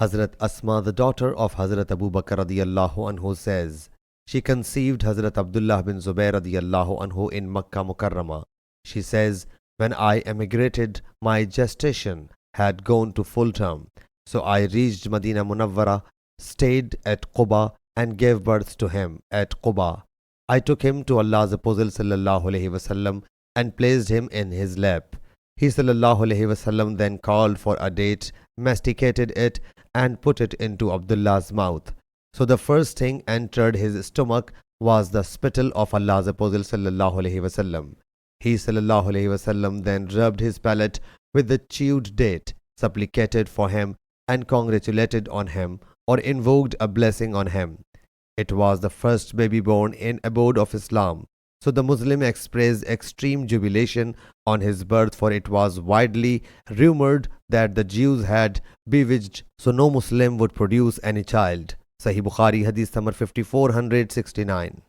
Hazrat Asma, the daughter of Hazrat Abu Bakr radiyallahu anhu, says, she conceived Hazrat Abdullah bin Zubair radiyallahu anhu in Makkah Mukarramah. She says, when I emigrated, my gestation had gone to full term. So I reached Madinah Munawwara, stayed at Quba and gave birth to him at Quba. I took him to Allah's Apostle sallallahu alaihi wasallam and placed him in his lap. He sallallahu alaihi wasallam then called for a date, masticated it and put it into Abdullah's mouth. So the first thing entered his stomach was the spittle of Allah's Apostle sallallahu alaihi wasallam. He sallallahu alaihi wasallam then rubbed his palate with the chewed date, supplicated for him and congratulated on him or invoked a blessing on him. It was the first baby born in abode of Islam. So the Muslim expressed extreme jubilation on his birth, for it was widely rumored that the Jews had bewitched, so no Muslim would produce any child. Sahih Bukhari Hadith number 5469.